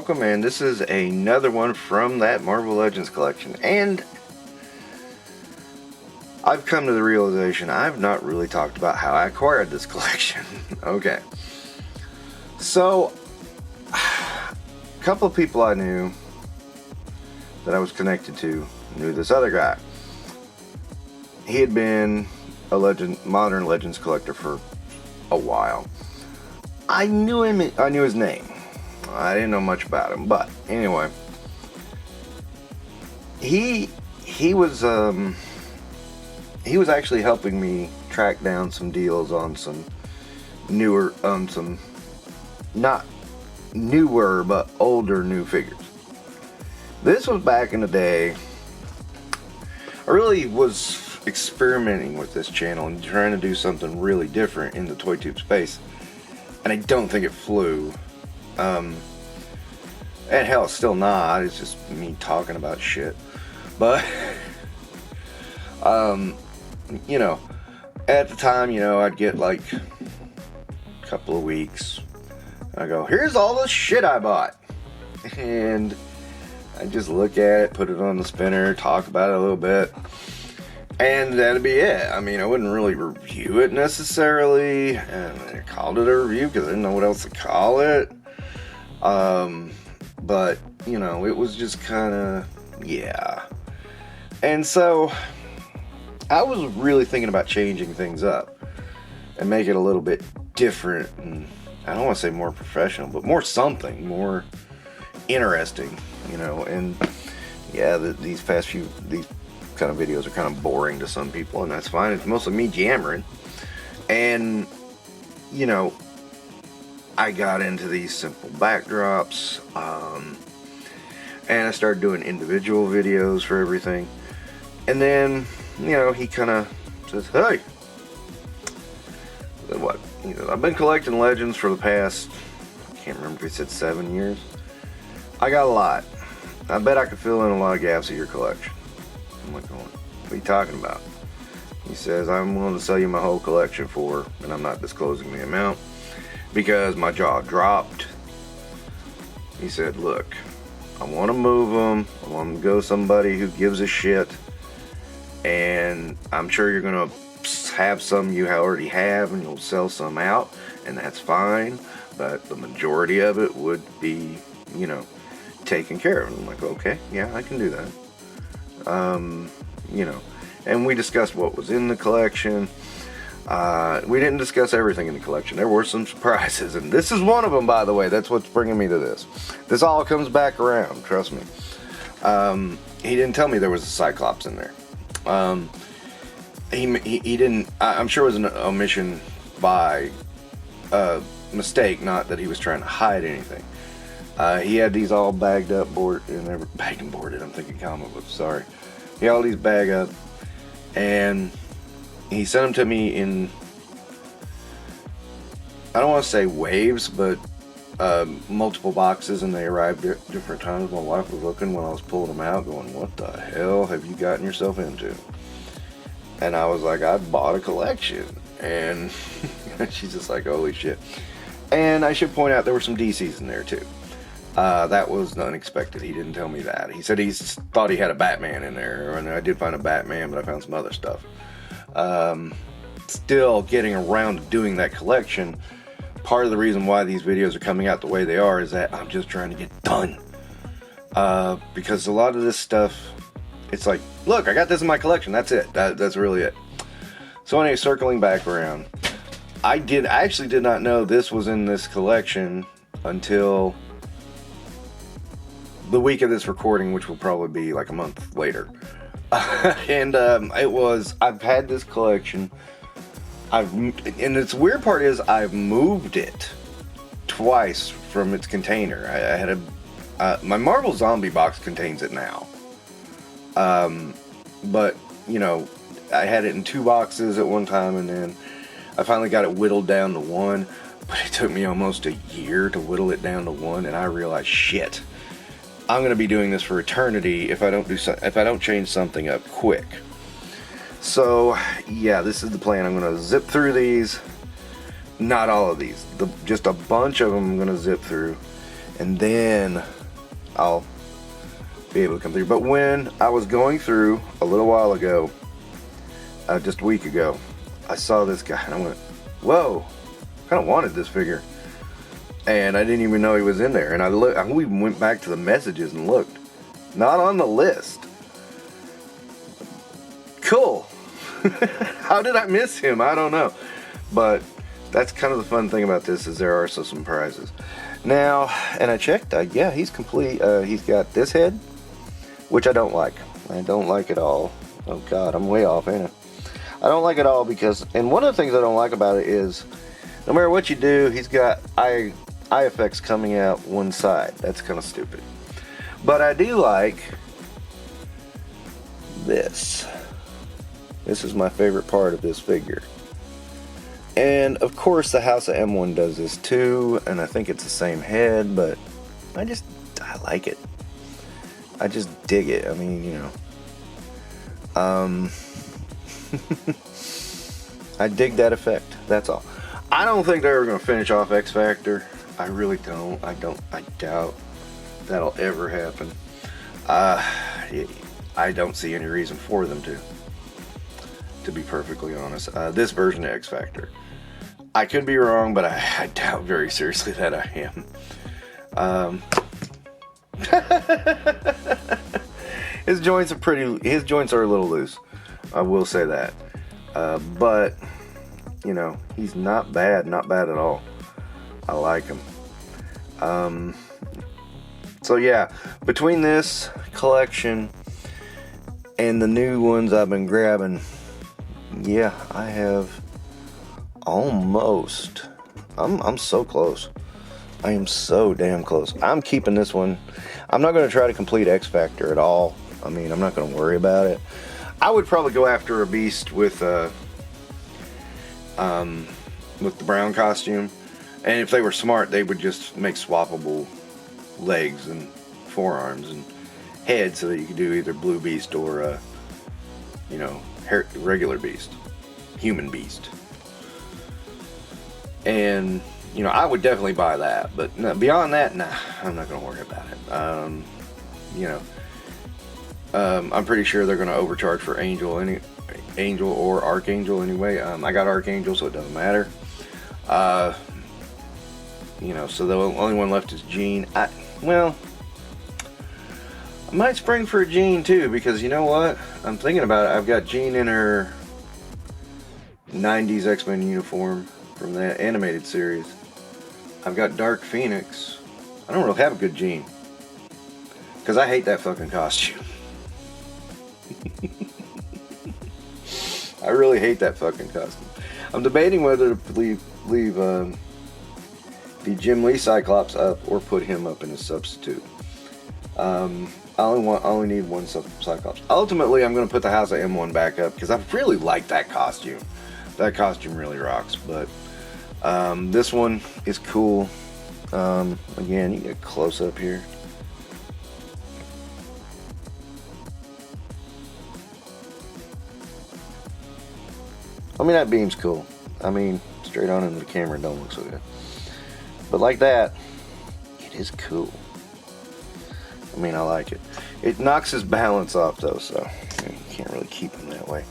welcome, and this is another one from that Marvel Legends collection. And I've come to the realization I've not really talked about how I acquired this collection. Okay, so a couple of people I knew that I was connected to knew this other guy. He had been a modern Legends collector for a while. I knew him. I knew his name. I didn't know much about him, but anyway, he was actually helping me track down some deals on some newer, some not newer but older new figures. This was back in the day. I really was experimenting with this channel and trying to do something really different in the toy tube space, and I don't think it flew. And hell, it's still not. It's just me talking about shit. But, you know, at the time, you know, I'd get like a couple of weeks. And I go, here's all the shit I bought. And I just look at it, put it on the spinner, talk about it a little bit. And that'd be it. I mean, I wouldn't really review it necessarily. And I called it a review because I didn't know what else to call it. But, you know, it was just kind of, yeah. And so, I was really thinking about changing things up and make it a little bit different. And I don't want to say more professional, but more something, more interesting, you know. And, yeah, these kind of videos are kind of boring to some people, and that's fine. It's mostly me jammering. And, you know, I got into these simple backdrops, and I started doing individual videos for everything. And then, you know, he kind of says, hey, what? You know, I've been collecting Legends for the past, I can't remember if he said 7 years. I got a lot. I bet I could fill in a lot of gaps of your collection. I'm like, what are you talking about? He says, I'm willing to sell you my whole collection for, and I'm not disclosing the amount, because my jaw dropped. He said, look, I want to move them. I want them to go somebody who gives a shit. And I'm sure you're going to have some you already have, and you'll sell some out, and that's fine. But the majority of it would be, you know, taken care of. And I'm like, okay, yeah, I can do that. You know, and we discussed what was in the collection. We didn't discuss everything in the collection. There were some surprises, and this is one of them, by the way. That's what's bringing me to this. This all comes back around, trust me. He didn't tell me there was a Cyclops in there. He didn't. I'm sure it was an omission by mistake, not that he was trying to hide anything. He had these all bagged up, bagged and boarded. I'm thinking comic books. Sorry. He had all these bagged up, and he sent them to me in, I don't want to say waves, but multiple boxes, and they arrived at different times. My wife was looking when I was pulling them out, going, what the hell have you gotten yourself into? And I was like, I bought a collection. And she's just like, holy shit. And I should point out there were some DCs in there too. That was unexpected. He didn't tell me that. He said he thought he had a Batman in there, and I did find a Batman, but I found some other stuff. Still getting around to doing that collection. Part of the reason why these videos are coming out the way they are is that I'm just trying to get done. Because a lot of this stuff, it's like, look, I got this in my collection. That's it. That's really it. So anyway, circling back around, I actually did not know this was in this collection until the week of this recording, which will probably be like a month later. And I've had this collection. And its weird part is I've moved it twice from its container. I had my Marvel Zombie box contains it now. But, you know, I had it in 2 boxes at one time, and then I finally got it whittled down to 1. But it took me almost a year to whittle it down to 1, and I realized, shit, I'm going to be doing this for eternity if I don't change something up quick. So, yeah, this is the plan. I'm going to zip through these. Not all of these. Just a bunch of them I'm going to zip through. And then I'll be able to come through. But when I was going through a little while ago, just a week ago, I saw this guy and I went, whoa, I kind of wanted this figure. And I didn't even know he was in there. And I even went back to the messages and looked. Not on the list. Cool. How did I miss him? I don't know. But that's kind of the fun thing about this, is there are some surprises. Now, and I checked, yeah, he's complete. He's got this head, which I don't like. I don't like it all. Oh God, I'm way off, ain't I? I don't like it all because, and one of the things I don't like about it is, no matter what you do, he's got eye effects coming out one side. That's kind of stupid. But I do like this. This is my favorite part of this figure. And of course the House of M1 does this too, and I think it's the same head, but I like it. I just dig it. I mean, you know. I dig that effect. That's all. I don't think they're ever going to finish off X Factor. I really don't. I doubt that'll ever happen. I don't see any reason for them to be perfectly honest. This version of X Factor. I could be wrong, but I doubt very seriously that I am. His joints are a little loose. I will say that. But, you know, he's not bad at all. I like him. So yeah, between this collection and the new ones I've been grabbing, yeah, I have almost. I'm so close. I am so damn close. I'm keeping this one. I'm not going to try to complete X Factor at all. I mean, I'm not going to worry about it. I would probably go after a beast with the brown costume, and if they were smart, they would just make swappable legs and forearms and head so that you could do either blue beast or you know, regular beast, human beast. And you know, I would definitely buy that, but no, beyond that, nah, I'm not going to worry about it. You know, I'm pretty sure they're going to overcharge for Angel or Archangel anyway. I got Archangel, so it doesn't matter. You know, so the only one left is Jean. Well, I might spring for a Jean too, because you know what? I'm thinking about it. I've got Jean in her 90s X-Men uniform from that animated series. I've got Dark Phoenix. I don't really have a good Jean, because I hate that fucking costume. I really hate that fucking costume. I'm debating whether to leave the Jim Lee Cyclops up or put him up in a substitute. I only need one Cyclops. Ultimately, I'm going to put the House of M1 back up because I really like that costume. That costume really rocks. But this one is cool. Again, you get a close up here. I mean, that beam's cool. I mean, straight on into the camera, it don't look so good. But like that, it is cool. I mean, I like it. It knocks his balance off though, so you can't really keep him that way.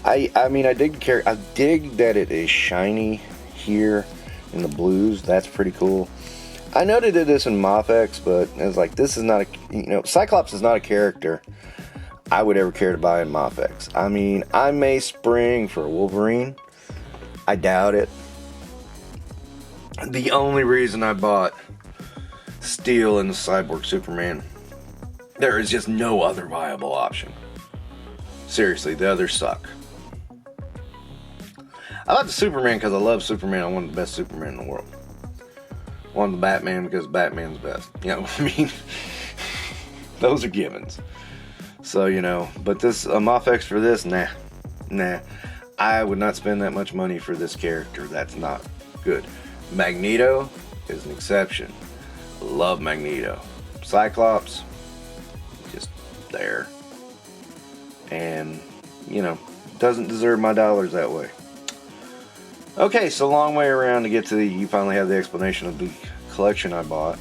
I mean, I dig that it is shiny here in the blues. That's pretty cool. I know they did this in MothX, but it's like, this is not a, you know, Cyclops is not a character I would ever care to buy in MothX. I mean, I may spring for a Wolverine. I doubt it. The only reason I bought Steel and the Cyborg Superman, there is just no other viable option. Seriously, the others suck. I like the Superman because I love Superman. I want the best Superman in the world. I want the Batman because Batman's best. You know what I mean? Those are givens. So, you know, but this, MothX for this, nah. I would not spend that much money for this character. That's not good. Magneto is an exception. Love Magneto. Cyclops, just there. And, you know, doesn't deserve my dollars that way. Okay, so long way around to get to you finally have the explanation of the collection I bought.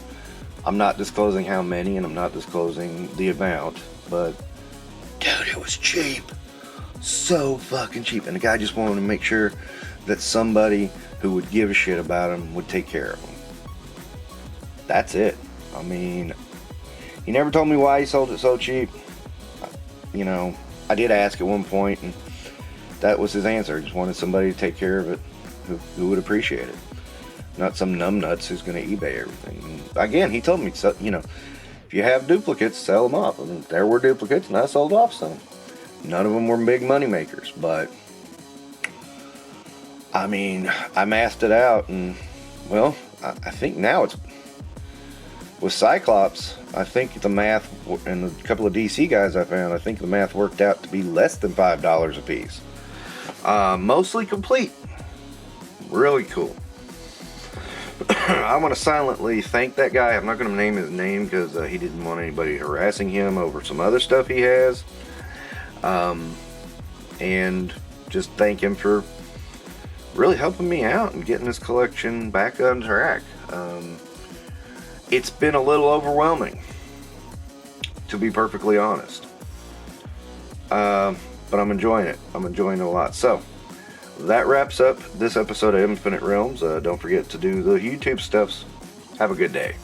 I'm not disclosing how many, and I'm not disclosing the amount, but dude, it was cheap. So fucking cheap. And the guy just wanted to make sure that somebody who would give a shit about him would take care of him. That's it. I mean, he never told me why he sold it so cheap. You know, I did ask at one point, and that was his answer. He just wanted somebody to take care of it who would appreciate it. Not some numbnuts who's going to eBay everything. And again, he told me, so, you know, if you have duplicates, sell them off. And there were duplicates, and I sold off some. None of them were big money makers, but I mean, I mathed it out, and well, I think now it's with Cyclops. I think the math, and a couple of DC guys I found, I think the math worked out to be less than $5 a piece. Mostly complete. Really cool. I want to silently thank that guy. I'm not going to name his name because he didn't want anybody harassing him over some other stuff he has. And just thank him for really helping me out and getting this collection back on track. It's been a little overwhelming, to be perfectly honest. But I'm enjoying it. I'm enjoying it a lot. So, that wraps up this episode of Infinite Realms. Don't forget to do the YouTube stuffs. Have a good day.